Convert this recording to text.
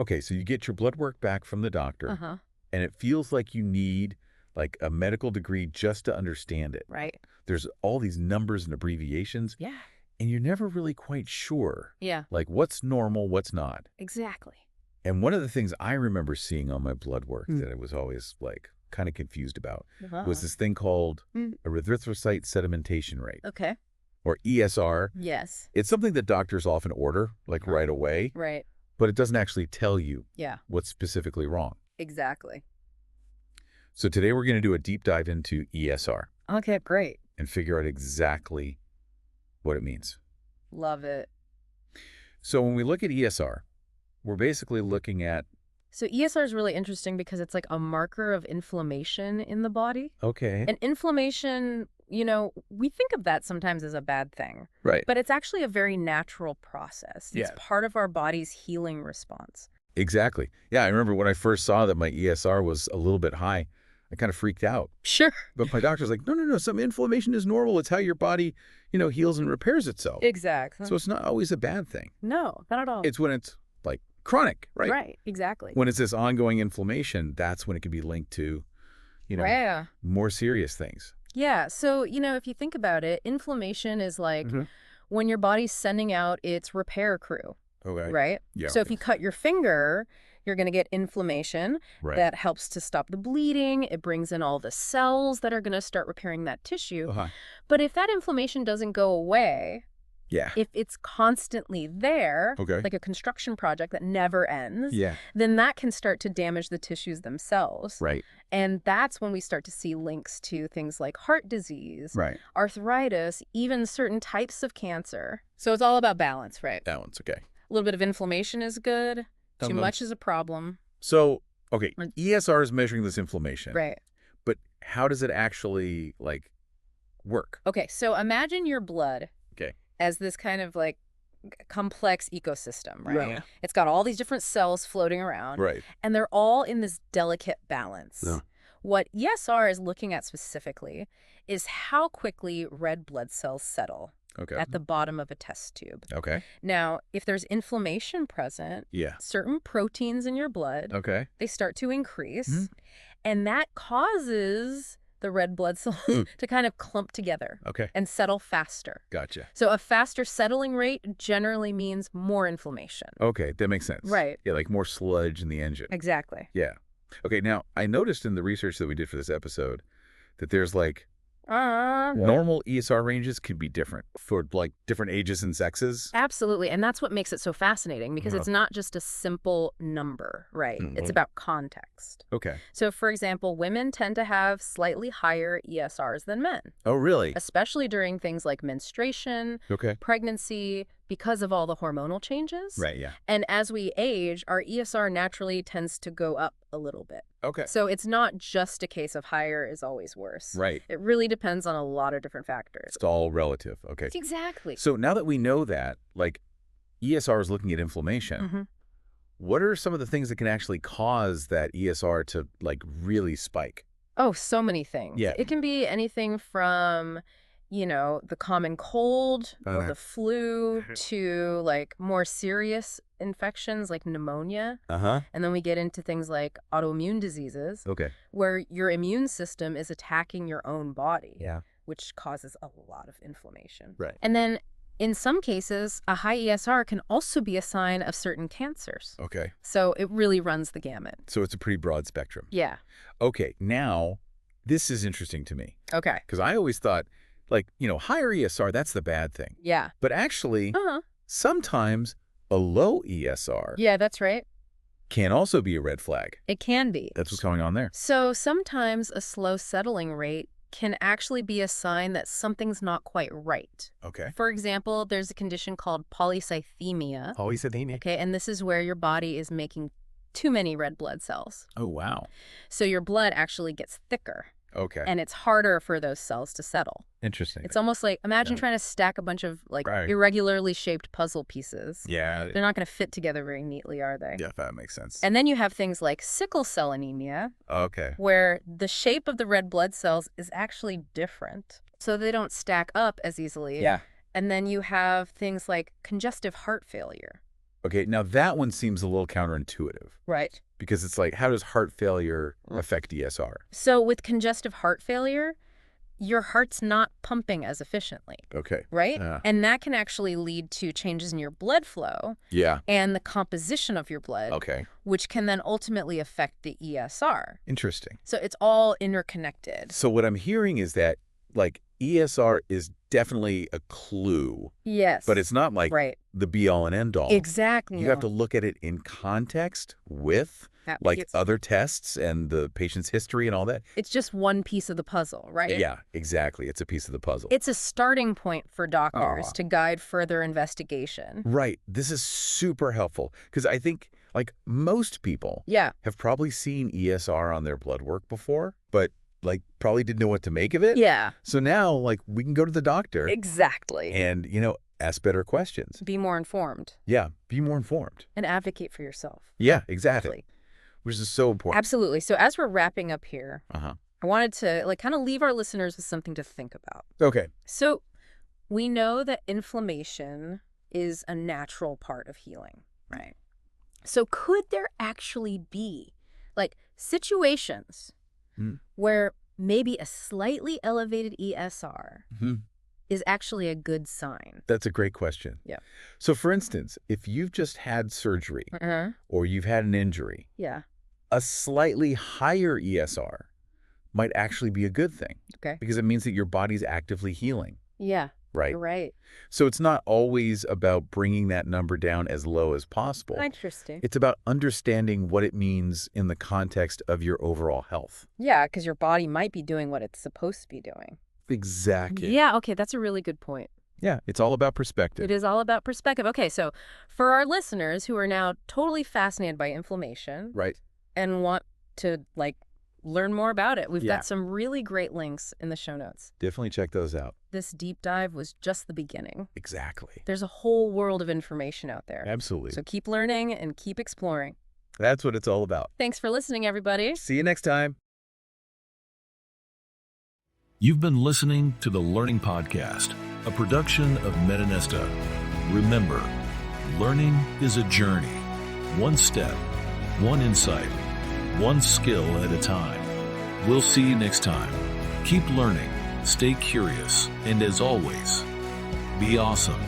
Okay, so you get your blood work back from the doctor, Uh-huh. and it feels like you need like a medical degree just to understand it. Right. There's all these numbers and abbreviations, Yeah. and you're never really quite sure, Yeah. like what's normal, what's not. Exactly. And one of the things I remember seeing on my blood work Mm. that I was always like kind of confused about was Uh-huh. this thing called Mm. erythrocyte sedimentation rate, Okay. or ESR. Yes. It's something that doctors often order like right away, Right. but it doesn't actually tell you Yeah. what's specifically wrong. Exactly. So today we're going to do a deep dive into ESR Okay, great. and figure out exactly what it means. Love it. So when we look at ESR, we're basically looking at, So ESR is really interesting because it's like a marker of inflammation in the body. okay, And inflammation, we think of that sometimes as a bad thing, right, but it's actually a very natural process. It's Yeah. part of our body's healing response. exactly. Yeah, I remember when I first saw that my ESR was a little bit high, I kind of freaked out. Sure. But my doctor's like, no, no, no, some inflammation is normal. It's how your body, heals and repairs itself. Exactly. So it's not always a bad thing. No, not at all. It's when it's like chronic, right? Right, exactly. When it's this ongoing inflammation, that's when it can be linked to, Yeah. more serious things. Yeah. So, if you think about it, inflammation is like when your body's sending out its repair crew, Okay. right? Yeah. So if you cut your finger, you're going to get inflammation. Right. That helps to stop the bleeding. It brings in all the cells that are going to start repairing that tissue. Uh-huh. But if that inflammation doesn't go away, Yeah. if it's constantly there, Okay. like a construction project that never ends, Yeah. then that can start to damage the tissues themselves. Right. And that's when we start to see links to things like heart disease, Right. arthritis, even certain types of cancer. So it's all about balance, right? Balance. Okay. A little bit of inflammation is good. Too much is a problem. So, okay, Like- ESR is measuring this inflammation. Right. But how does it actually, work? Okay, so imagine your blood Okay. as this kind of like complex ecosystem, right? Yeah. It's got all these different cells floating around, Right. and they're all in this delicate balance. Yeah. What ESR is looking at specifically is how quickly red blood cells settle Okay. at the bottom of a test tube. Okay. Now, if there's inflammation present, Yeah. certain proteins in your blood, Okay. they start to increase, Mhm. and that causes the red blood cells to kind of clump together Okay. and settle faster. Gotcha. So a faster settling rate generally means more inflammation. Okay, that makes sense. Right. Yeah, like more sludge in the engine. Exactly. Yeah. Okay, now I noticed in the research that we did for this episode that there's normal ESR ranges could be different for different ages and sexes. Absolutely. And that's what makes it so fascinating because it's not just a simple number, right? It's about context. Okay. So, for example, women tend to have slightly higher ESRs than men, Oh, really? especially during things like menstruation, Okay. pregnancy, because of all the hormonal changes. Right, yeah. And as we age, our ESR naturally tends to go up a little bit. Okay. So it's not just a case of higher is always worse. Right. It really depends on a lot of different factors. It's all relative. Okay. Exactly. So now that we know that, ESR is looking at inflammation, what are some of the things that can actually cause that ESR to, really spike? Oh, so many things. Yeah. It can be anything from, the common cold or the flu to more serious infections like pneumonia. Uh-huh. And then we get into things like autoimmune diseases Okay. where your immune system is attacking your own body, Yeah. which causes a lot of inflammation. Right. And then in some cases, a high ESR can also be a sign of certain cancers. Okay. So it really runs the gamut. So it's a pretty broad spectrum. Yeah. Okay. Now, this is interesting to me Okay. because I always thought, higher ESR, that's the bad thing. Yeah. But actually, Uh-huh. sometimes a low ESR Yeah, that's right. can also be a red flag. It can be. That's what's going on there. So sometimes a slow settling rate can actually be a sign that something's not quite right. Okay. For example, there's a condition called polycythemia. Polycythemia. Okay, and this is where your body is making too many red blood cells. Oh, wow. So your blood actually gets thicker, Okay. and it's harder for those cells to settle. Interesting. It's almost like, imagine Yeah. trying to stack a bunch of Right. irregularly shaped puzzle pieces. Yeah. They're not going to fit together very neatly, are they? Yeah, that makes sense. And then you have things like sickle cell anemia, Okay. where the shape of the red blood cells is actually different. So they don't stack up as easily. Yeah. And then you have things like congestive heart failure. Okay, now that one seems a little counterintuitive Right. because it's like, how does heart failure affect ESR? So with congestive heart failure, your heart's not pumping as efficiently, Okay. right? And that can actually lead to changes in your blood flow Yeah. and the composition of your blood, Okay. which can then ultimately affect the ESR. Interesting. So it's all interconnected. So what I'm hearing is that, like, ESR is definitely a clue, Yes. but it's not like right. the be-all and end-all. Exactly. You have to look at it in context with, like, other tests and the patient's history and all that. It's just one piece of the puzzle, right? Yeah, exactly. It's a piece of the puzzle. It's a starting point for doctors to guide further investigation. Right. This is super helpful because I think, like, most people have probably seen ESR on their blood work before, but, like, probably didn't know what to make of it. Yeah. So now, like, we can go to the doctor. Exactly. And, ask better questions. Be more informed. Yeah, be more informed. And advocate for yourself. Yeah, exactly. Which is so important. Absolutely. So as we're wrapping up here, I wanted to, like, kind of leave our listeners with something to think about. Okay. So we know that inflammation is a natural part of healing, right? So could there actually be, like, situations where maybe a slightly elevated ESR is actually a good sign? That's a great question. Yeah. So, for instance, if you've just had surgery or you've had an injury, a slightly higher ESR might actually be a good thing. Okay. Because it means that your body's actively healing. Yeah. Right. You're right. So it's not always about bringing that number down as low as possible. Interesting. It's about understanding what it means in the context of your overall health. Yeah, because your body might be doing what it's supposed to be doing. Exactly. Yeah, okay, that's a really good point. Yeah, it's all about perspective. It is all about perspective. Okay, so for our listeners who are now totally fascinated by inflammation and want to, like, learn more about it, we've got some really great links in the show notes. Definitely check those out. This deep dive was just the beginning. Exactly. There's a whole world of information out there. Absolutely. So keep learning and keep exploring. That's what it's all about. Thanks for listening, everybody. See you next time. You've been listening to the Learning Podcast, a production of metaNESTA. Remember, learning is a journey. One step, one insight, one skill at a time. We'll see you next time. Keep learning, stay curious, and as always, be awesome.